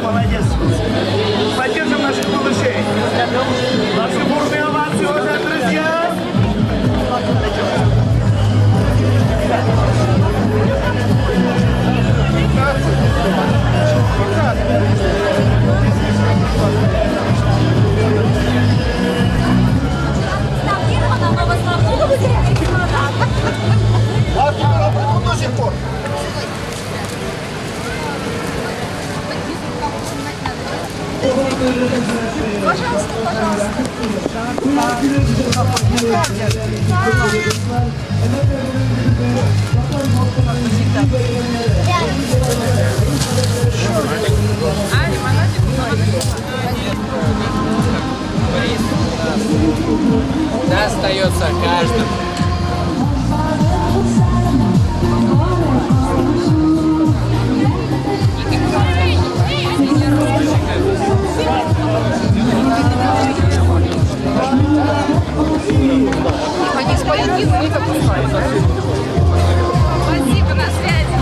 молодец. Поддержим наших малышей. Ваши бурные овации, уважаемые друзья. До сих пор. Пожалуйста, пожалуйста. Достается каждому. Они с коллективом не допускают. Спасибо, на связи.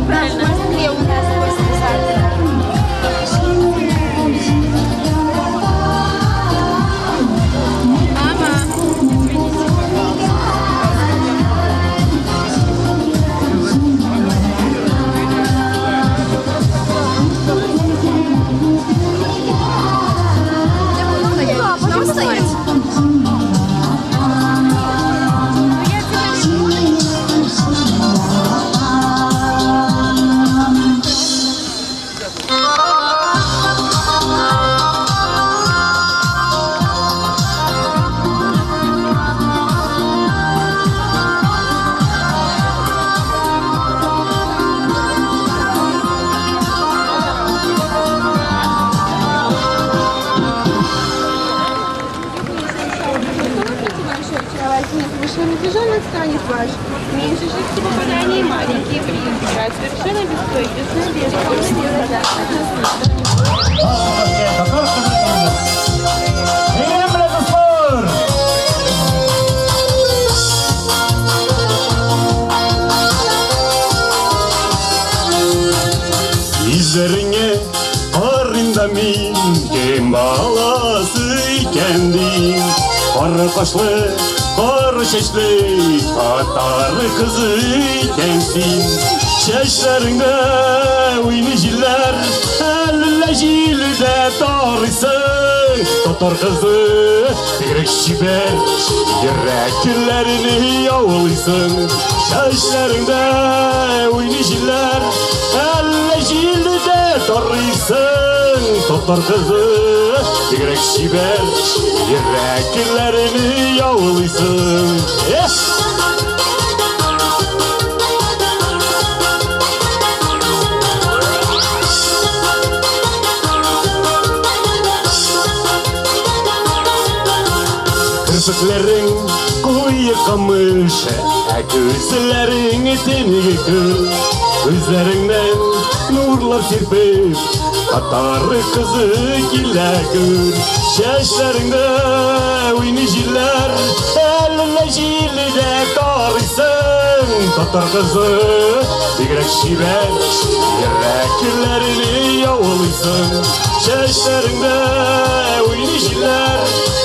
Правильно, в Москве у нас 80. Совершенно тяжелый станет ваш. Меньше 6 попаданий, маленький приезжать. Совершенно беспроигрышная, без полного İzlerine arında min kim balası kendim. Kara kaşlı, kara çeşli, katarlı kızı kensin. Çeşlerinde oynayıcılar, elle jilde tarısı. Tutar kızı, yürek şiber, yüreklerini yavulisın. Çeşlerinde oynayıcılar, elle jilde tarısın. Tutar kızı, yürek şiber, yüreklerini yavulisın. Kırpıkların koyu kamış, gözlerin tenigi kır. Gözlerinden nurlar sirpip, katarı kızı gülagür. Şaşlarında oynayıcılar, elle jilde tarısın. Katar kızı, yürek şiber, yüreklerini yavulisın. Şaşlarında oynayıcılar,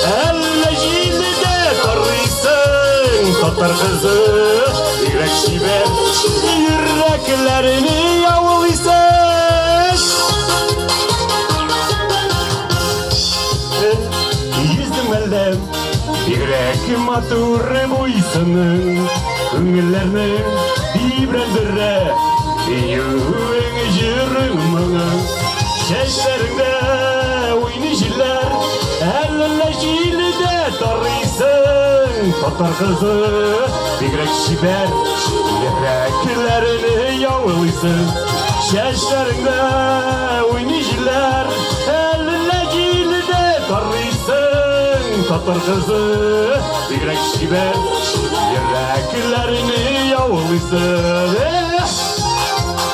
elle jilde tarısın. Katar kızı, yürek şiber, yüreklerini yavulisın. Yüzüm ellem, yürek maturu boysanın. Küngellerini dibrendirre, yüreğin jürümünü. Şeşlerinde oynayıcılar, elle jilde tarısın. Katar kızı, yürek şiber, yüreklerini yavulisın. Şeşlerinde oynayıcılar, elle jilde tarısın. Katar kızı, yürek şiber, yüreklerini yavulisın.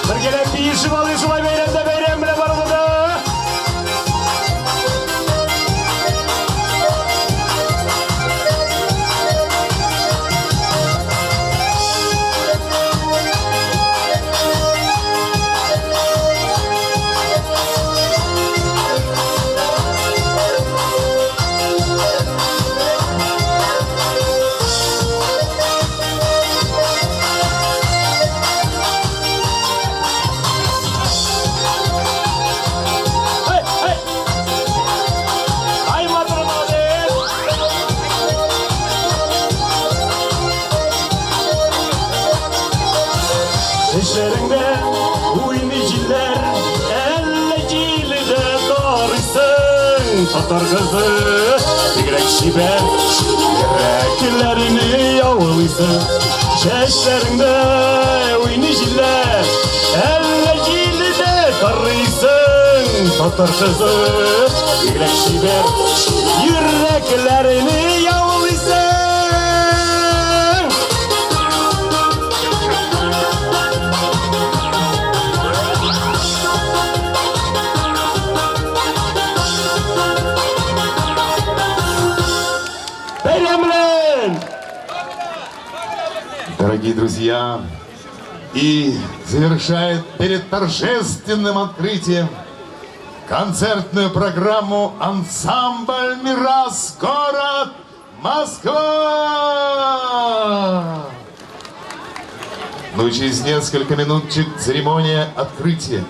Bir gelip bir işim alıyor, şulay beyremde beyrem bile var orada. Tatar kızı Bigrek şiber Yüreklerini yavruysın Çeşlerinde oynayıcılar Ellecili de karıysın Tatar kızı Bigrek şiber Yüreklerini yavruysın Дорогие друзья, и завершает перед торжественным открытием концертную программу ансамбль «Мирас», город Москва. Ну и через несколько минуточек церемония открытия.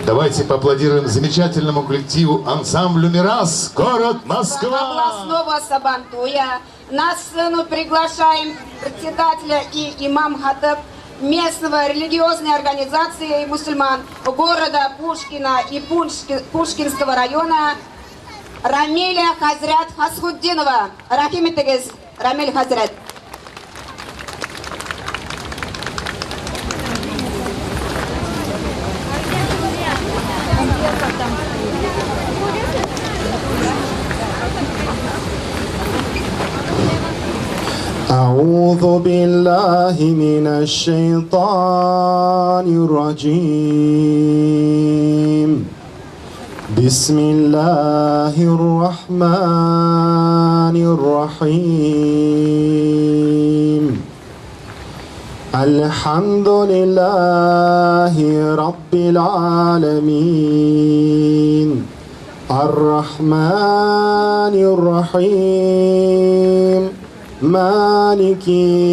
Давайте поаплодируем замечательному коллективу ансамблю «Мирас», город Москва. Областного Сабантуя. На сцену приглашаем председателя и имам-хатыб местного религиозной организации мусульман города Пушкина и Пушкинского района Рамиля Хазрят Хасхуддинова. Рахимитегез, Рамиль Хазрят. أعوذ بالله من الشيطان الرجيم بسم الله الرحمن الرحيم الحمد لله رب العالمين الرحمن الرحيم مالك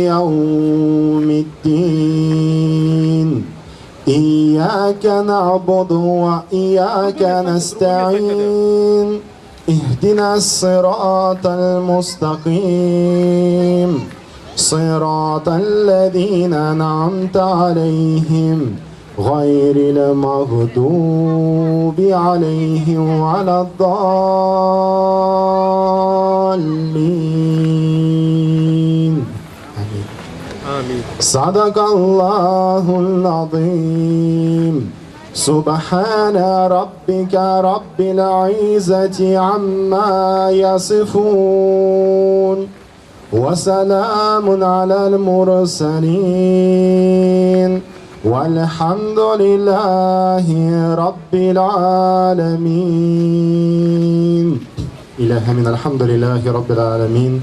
يوم الدين إياك نعبد وإياك نستعين اهدنا الصراط المستقيم صراط الذين أنعمت عليهم غير المغضوب عليهم ولا الضالين آمين. صدق الله العظيم. سبحان ربك رب العزة عما يصفون وسلام على المرسلين والحمد لله رب العالمين. إله من الحمد لله رب العالمين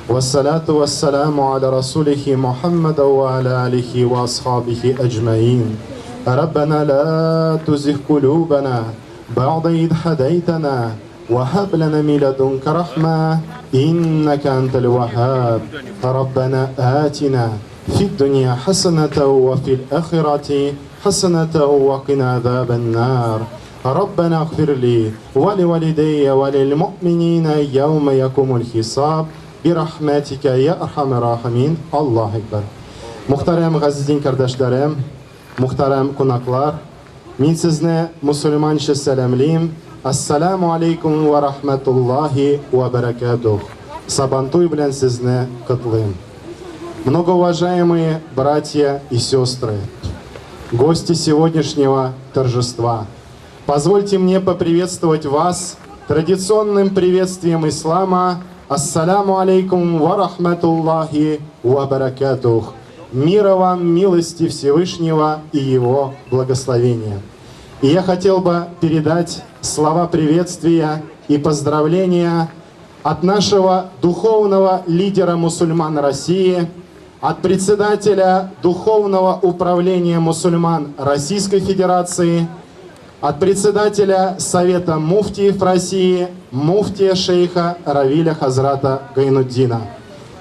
والصلاة والسلام على رسوله محمد وعلى آله وأصحابه أجمعين. ربنا لا تزغ قلوبنا بعد إذ هديتنا وهب لنا من لدنك رحمة إنك أنت الوهاب. ربنا آتنا في الدنيا حسنة وفي الآخرة حسنة وقنا عذاب النار. ربنا اغفر لي ولوالدي وللمؤمنين يوم يقوم الحساب برحمتك يا أرحم الراحمين. الله أكبر. Muhterem Газиздин kardeşlerim, muhterem konaklar, men sizni musulmoncha salomlayman. Assalomu alaykum va rahmatullohi va barakatuh. Сабантуй bilan sizni qutlayman. Многоуважаемые братья и сестры, гости сегодняшнего торжества, позвольте мне поприветствовать вас традиционным приветствием ислама. Ассаляму алейкум ва рахматуллахи ва баракатух. Мира вам, милости Всевышнего и Его благословения. И я хотел бы передать слова приветствия и поздравления от нашего духовного лидера мусульман России, от председателя Духовного управления мусульман Российской Федерации, от председателя Совета муфтиев России, муфтия шейха Равиля Хазрата Гайнуддина,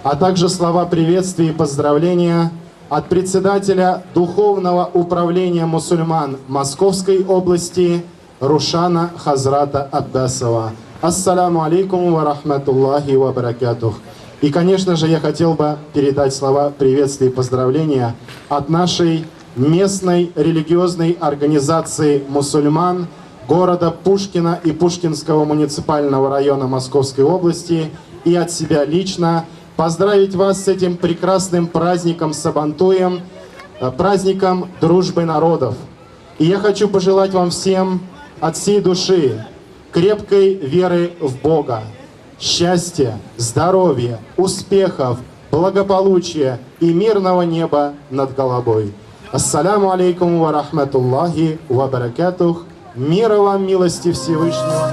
а также слова приветствия и поздравления от председателя Духовного управления мусульман Московской области Рушана Хазрата Аббасова. Ассаляму алейкум ва рахматуллахи ва баракатух. И, конечно же, я хотел бы передать слова приветствия и поздравления от нашей местной религиозной организации мусульман города Пушкина и Пушкинского муниципального района Московской области и от себя лично поздравить вас с этим прекрасным праздником Сабантуем, праздником дружбы народов. И я хочу пожелать вам всем от всей души крепкой веры в Бога, счастья, здоровья, успехов, благополучия и мирного неба над головой. Ассаляму алейкум ва рахматуллахи ва баракатух. Мира вам, милости Всевышнего.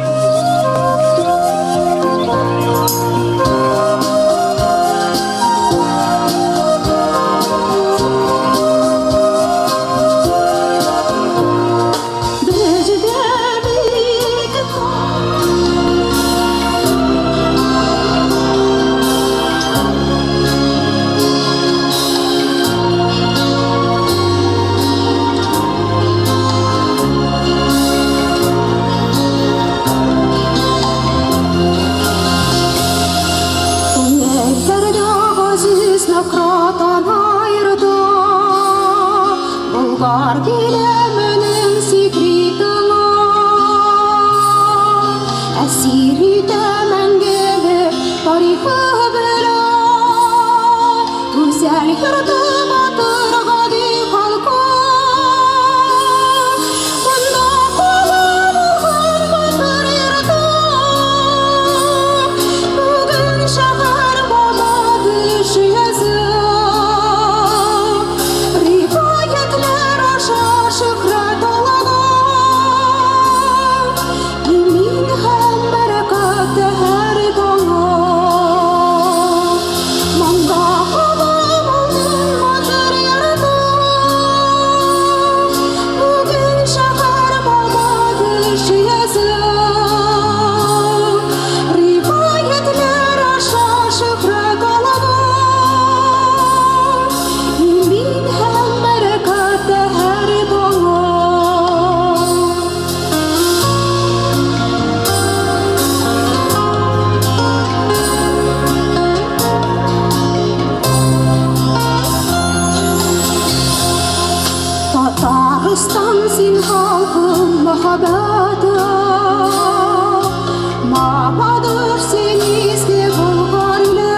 Mamadır senizde bulgarlı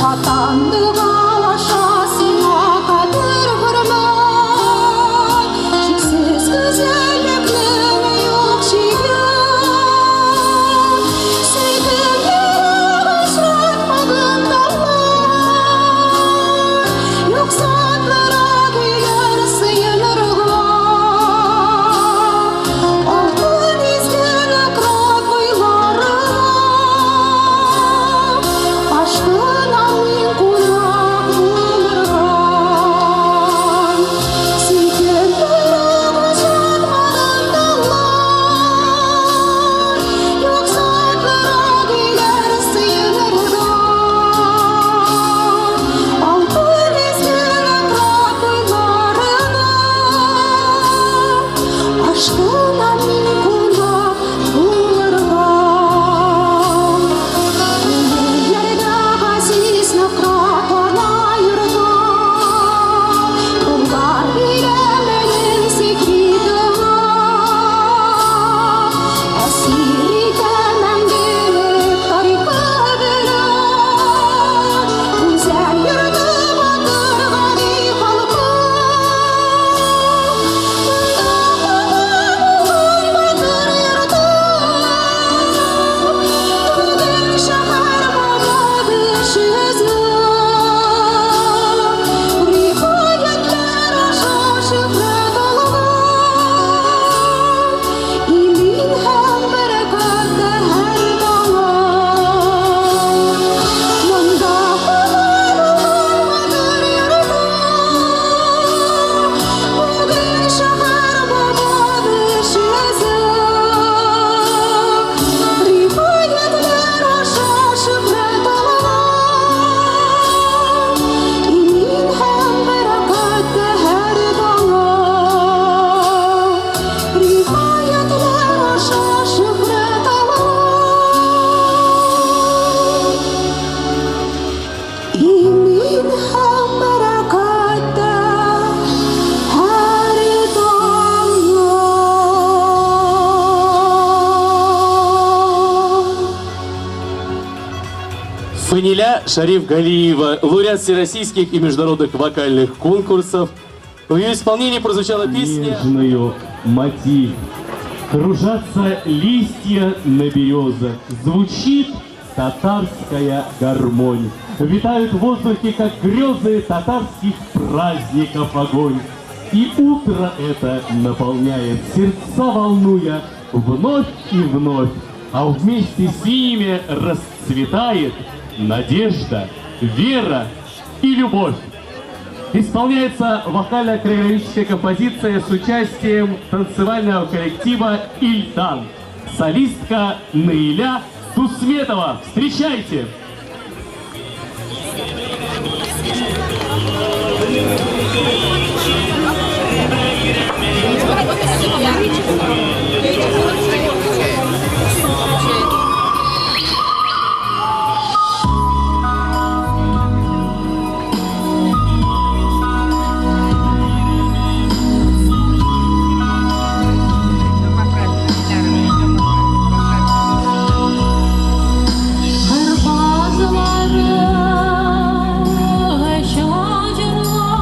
Atandı galaşasına kadır hırman Şiksiz güzelliklerin yok şeyi Sevgilere başlatmadın dallar Yoksa atlara güler sıyınırlar Altın izgin akrak boylarına Aşkına min kulak bulurlar Sevgilere başlatmadın dallar Yoksa atlara güler sıyınırlar Altın izgin akrak boylarına Aşkına min kulak bulurlar Yerde aziz nökrat ona yurda Bulgar bilemenin sekridina Esiri temendip tarikı bile Güzel yurdu batırgani halkı Bugün şehir baba düşüzü Rivayetler aşağı şöhret alınan İlin hem berekette her dalan Manda olmadır yurda Bugün şehir baba düşüzü Rivayetler aşağı şöhret alınan İlin hem berekette her dalan Rivayetler aşağı şöhret alınan İlin hem berekette her dalan Фаниля Шариф Галиева, лауреат всероссийских и международных вокальных конкурсов. В ее исполнении прозвучала песня Нежную мотив. Кружатся листья на березах. Звучит татарская гармонь. Витают в воздухе, как грезы татарских праздников огонь. И утро это наполняет сердца, волнуя вновь и вновь. А вместе с ними расцветает надежда, вера и любовь. Исполняется вокально-хореографическая композиция с участием танцевального коллектива «Ильдан». Солистка Наиля Тусметова. Встречайте! Hırpazları şacırlar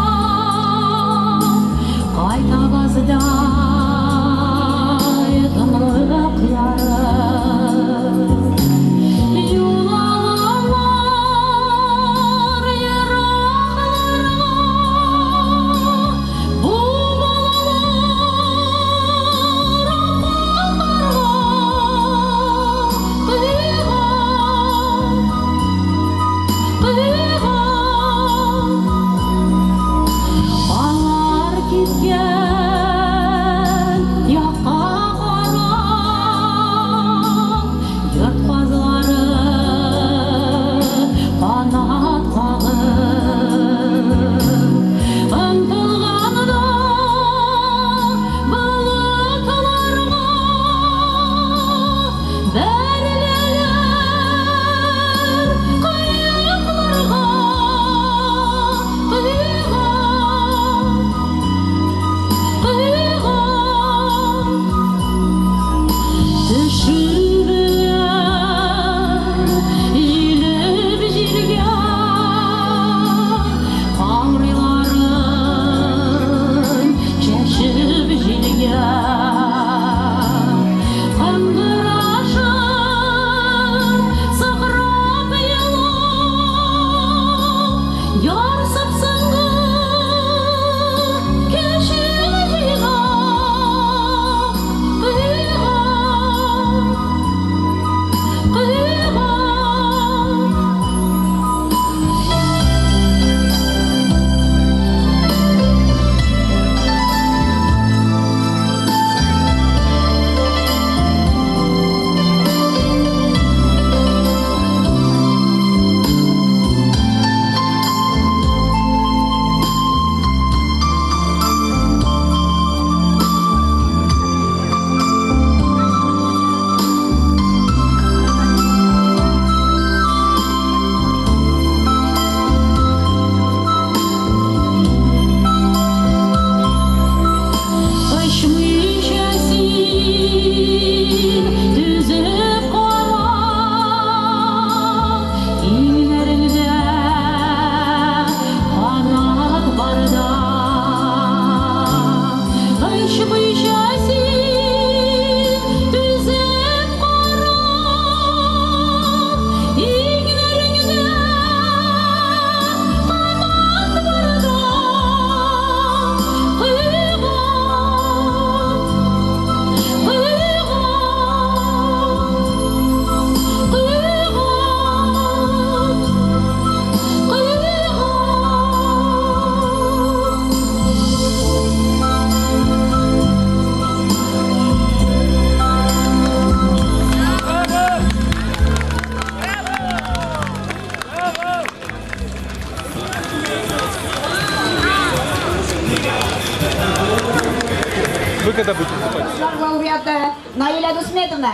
лауреаты Наиля Дусметовна.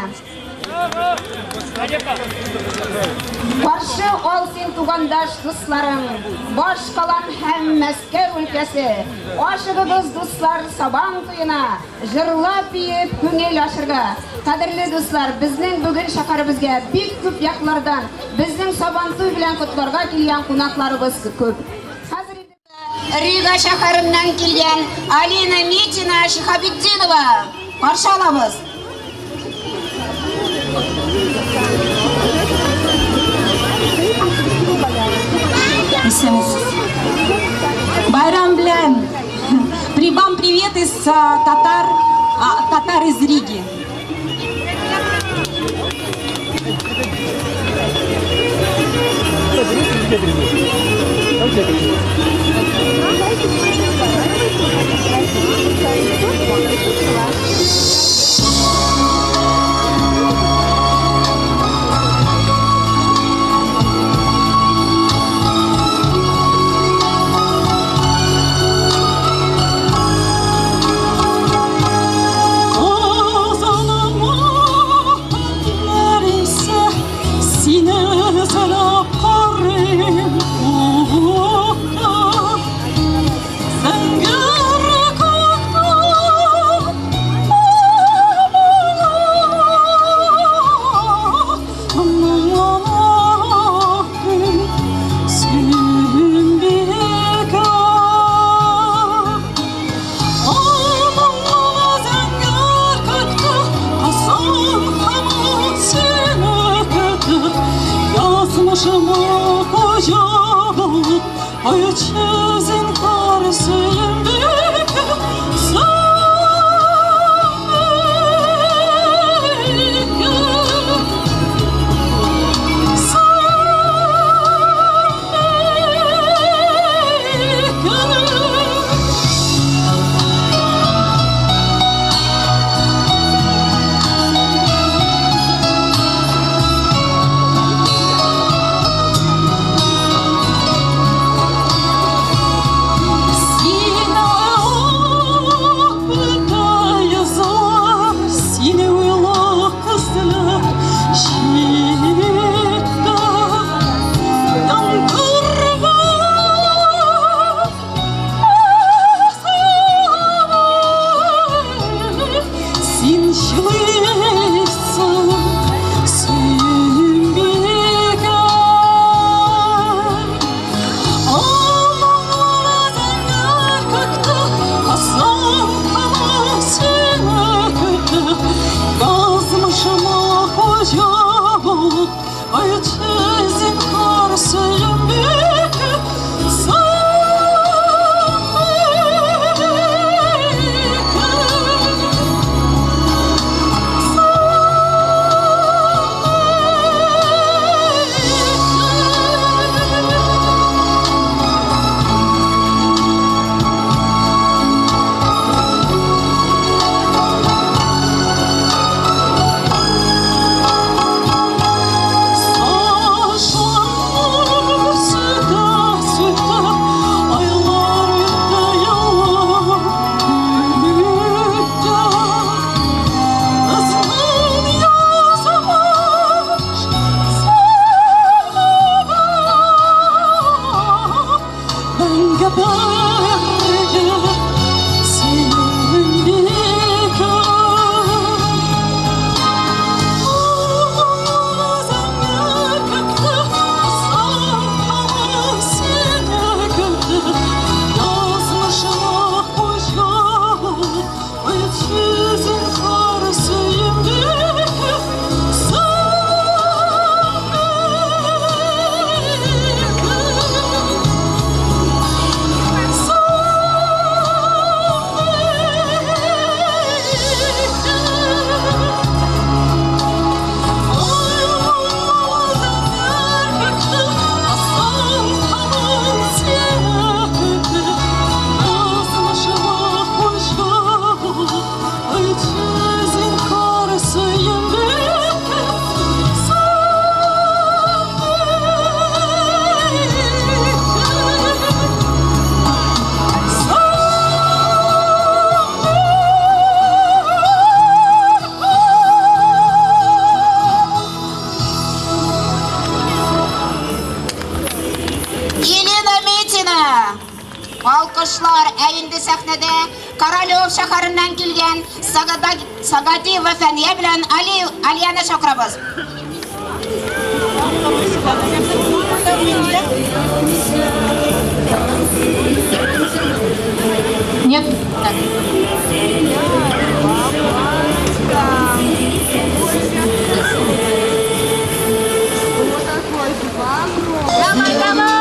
Қаршы ол сен туғандаш дусларым, баш қалан һәм Мәскәү өлкәсе. Ашығыбыз дуслар сабан туена, жырлап биеп күңел ашырга. Қадірлі дуслар, біздің бүгін шақарыбызға бик күп яқлардан, біздің сабан туй белән құтларға келген қонақларыбыз көп. Рига шәһәреннән килгән Алина Митина Шихабетдинова. Каршы алабыз. Байрам белән. Вам привет из татар из Риги. alkışlar. Eğindi sahnede Karalov şehrinden kelgen Sagati ve Feniye bilen Aliyana çakırabız. Нет. Давай, давай!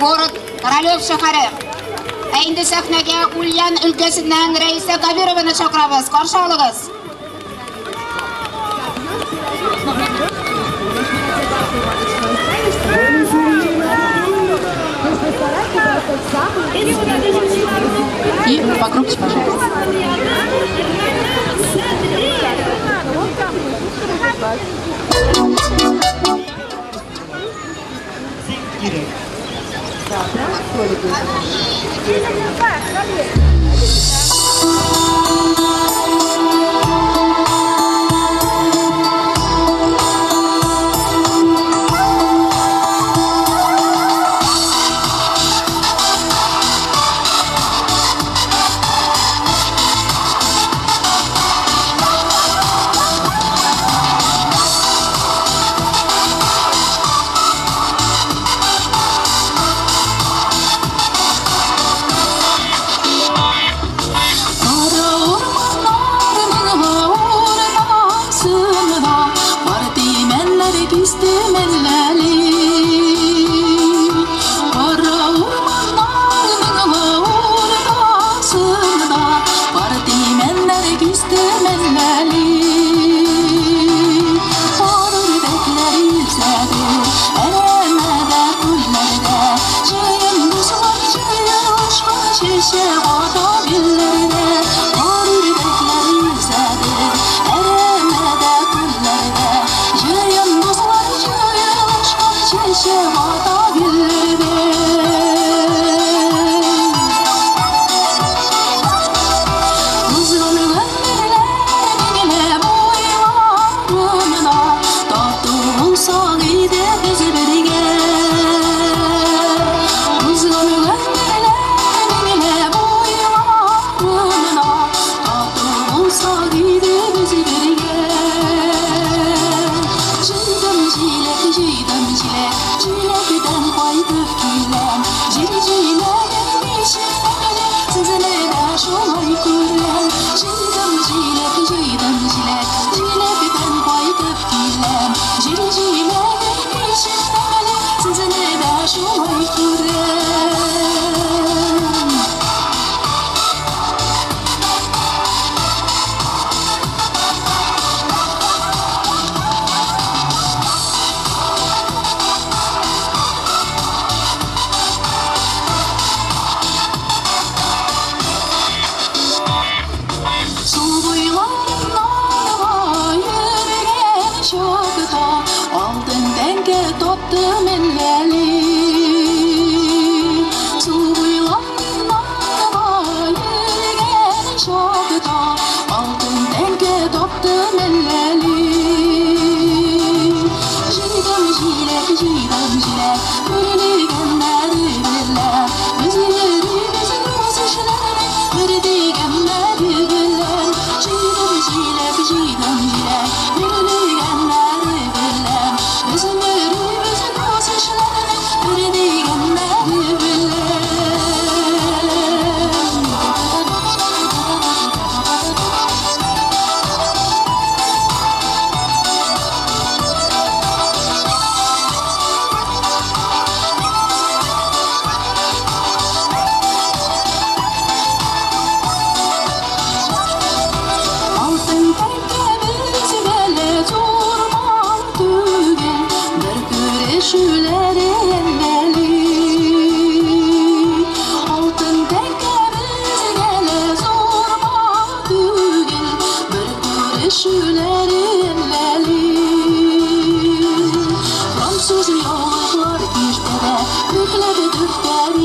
Город Королев шәһәре. Әйнде сәхнәгә Ульян өлкәсеннән Рәйсә Кабированы чакырабыз. Каршы алыгыз. И погромче, пожалуйста.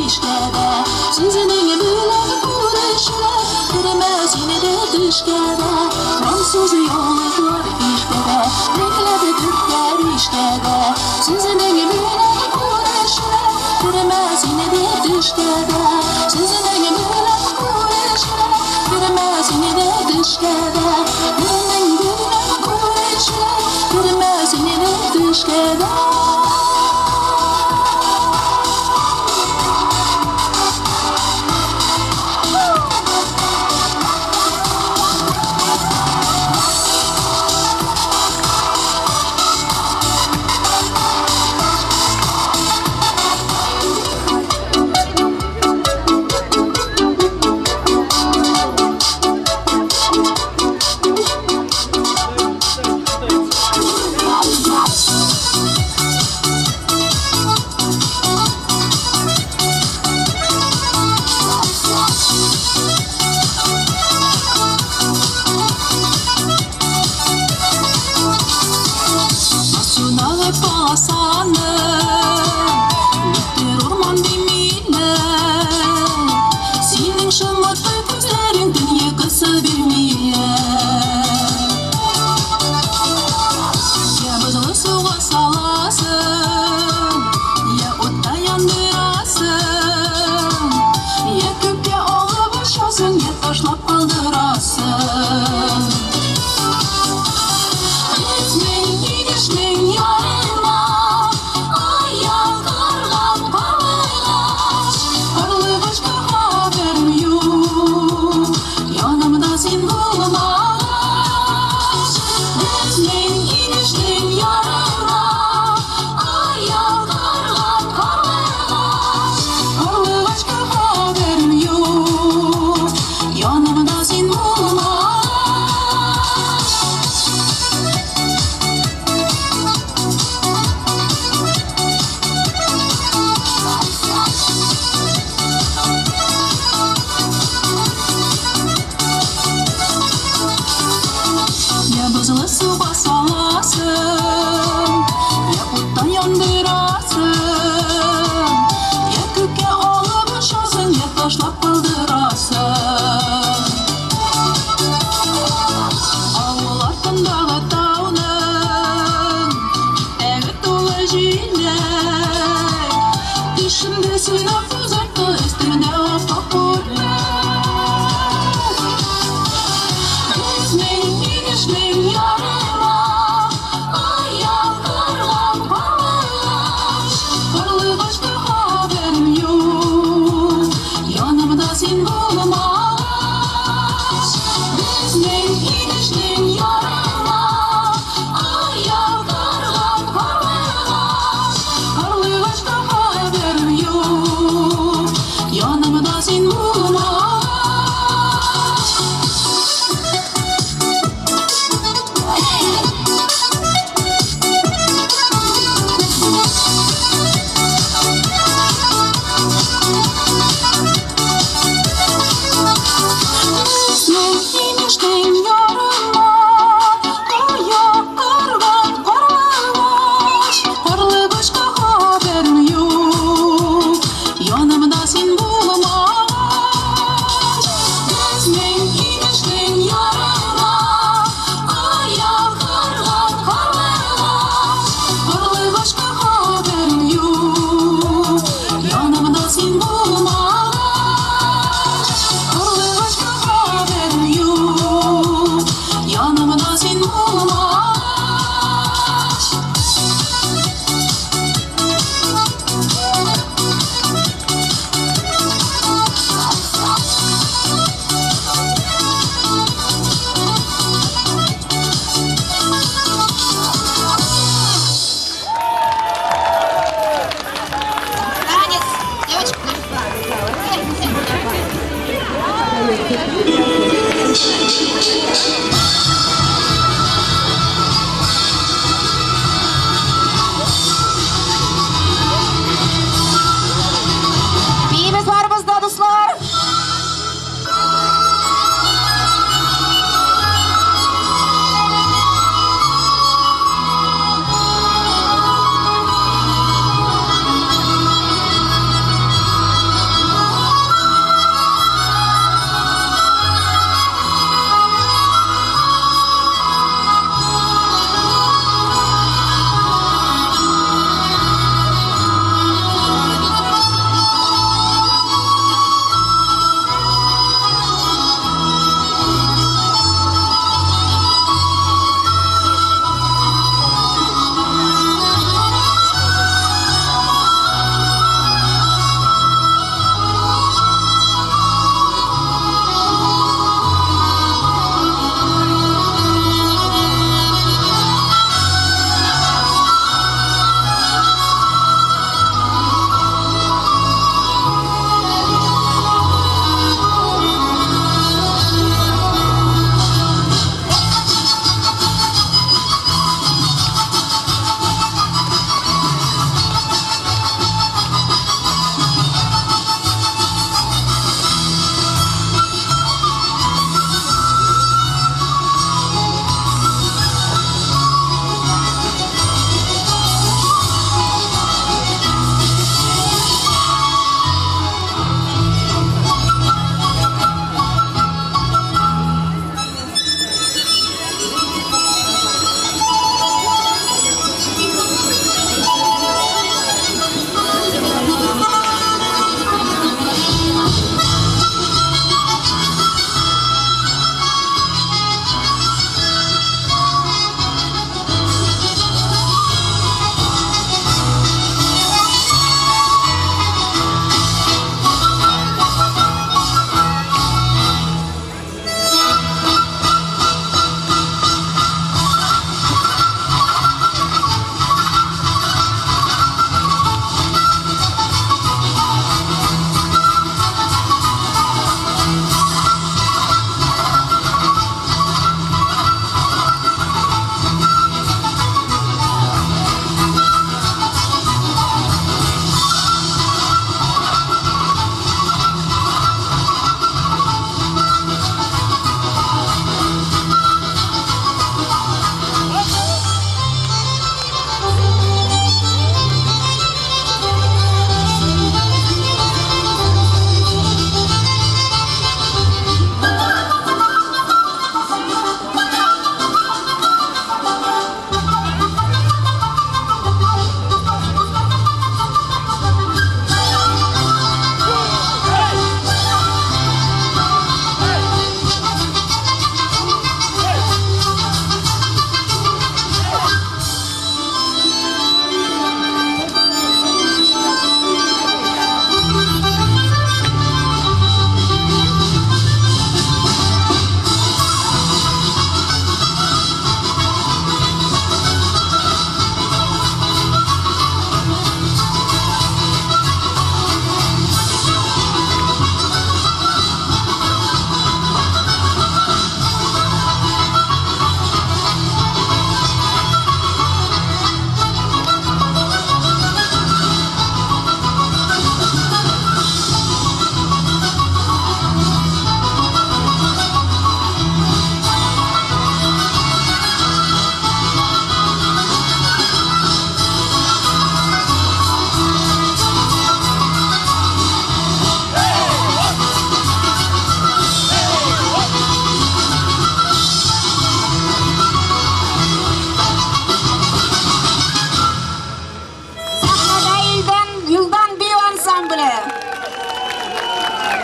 işkede Sözünün büyülen kuruşlar Girmez yine de dışkede Fransız yollar işkede Bekledi Türkler işkede Sözünün büyülen kuruşlar Girmez yine de dışkede Sözünün büyülen kuruşlar Girmez yine de dışkede Sözünün büyülen kuruşlar Girmez yine de dışkede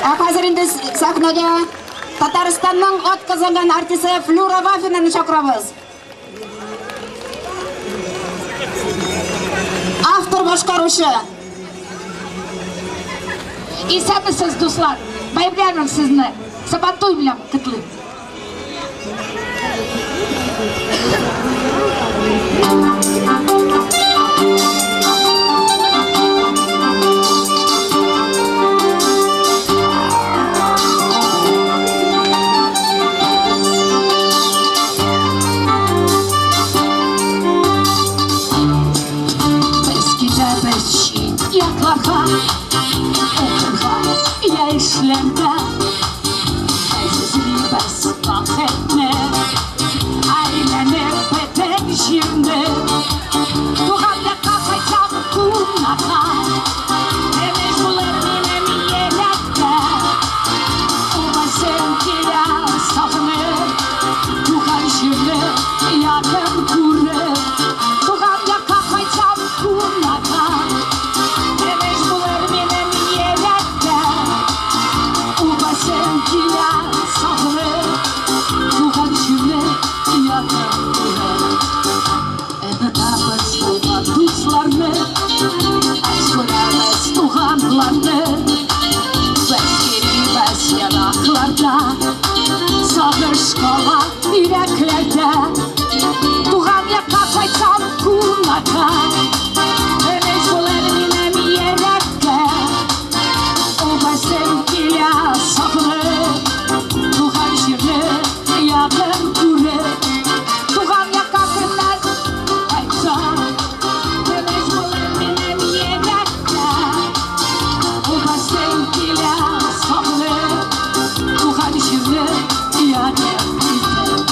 Қазір енді сахнада Татарстанның отқызылған артисі Флюра Вафинаны шақырамыз. Автор башқарушы. И сәтісіз, достар, байыпларым сізні, сабантуй білем, күтлі. Я işlemde Ezilmez vakitne Ailene petek şimdi Tuğamda kafayacak kunaka Emezbular minem yelekte Uva sevgiye sağınır Tuğan şimdi yakın kurur Tuğamda kafayacak kunaka Emezbular minem yelekte Uva sevgiye sağınır Tuğan şimdi yakın kurur Tapız tuğan dostlarını Eskulemez tuğanlarını Bezgirmez yanaklarda Sağır şkola yüreklerde Tuğan yaka koysam kulaka Mecbuler minem yerekte Oba sevgiyle sağınır Tuğan şimdi yakın kurur Tuğan yaka kırlar koysam Mecbuler minem yerekte Oba sevgiyle sağınır Tuğan şimdi yakın kurur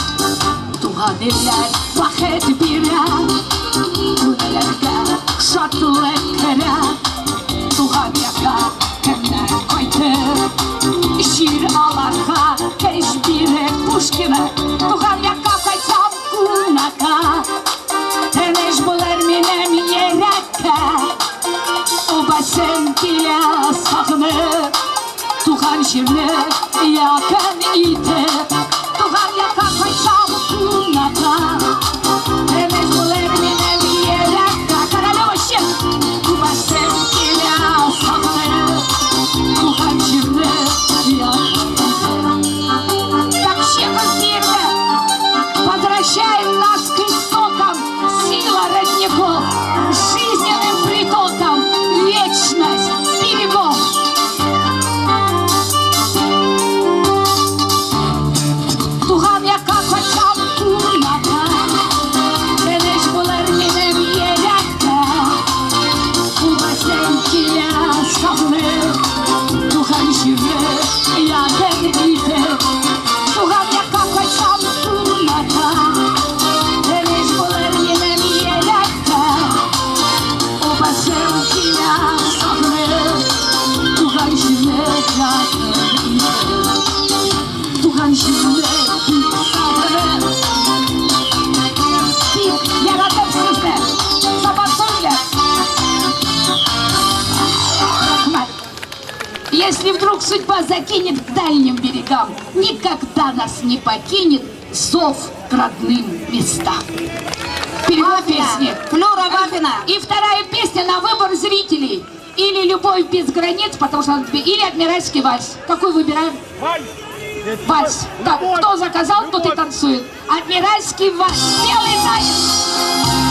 Tuğan eller vakit birer Kunelerge şartlık kere Tuğan yaka kemler koydu Şiir alarga keşbire Pushkine Tuğan yaka koysam kunaka Mecbuler minem yerekte Oba sevgiyle sağınır Tuğan şimdi yakın idi Tuğan yaka koysam kunaka Mecbuler minem yerekte Королева щет Oba sevgiyle sağınır Tuğan şimdi yakın Так щекос мирно Возвращаем нас к истокам Сила родников Жизненным притокам Вечность берегов Tuğan yaka koysam kunaka Mecbuler minem yerekte Uva sevgiyle sağınır Tuğan şimdi yakın idi Tuğan yaka koysam kunaka Mecbuler minem yerekte Uva sevgiyle sağınır Tuğan şimdi yakın idi Tuğan şimdi sağınır Bir yaratıp sizde Sabahsızlar Если вдруг судьба закинет к дальним берегам, никогда нас не покинет зов к родным местам. Перевод песни. Флюра Вафина. И вторая песня на выбор зрителей. Или «Любовь без границ», потому что она... Или «Адмиральский вальс». Какой выбираем? Вальс. Так, кто заказал, тот и танцует. «Адмиральский вальс». Белый танец.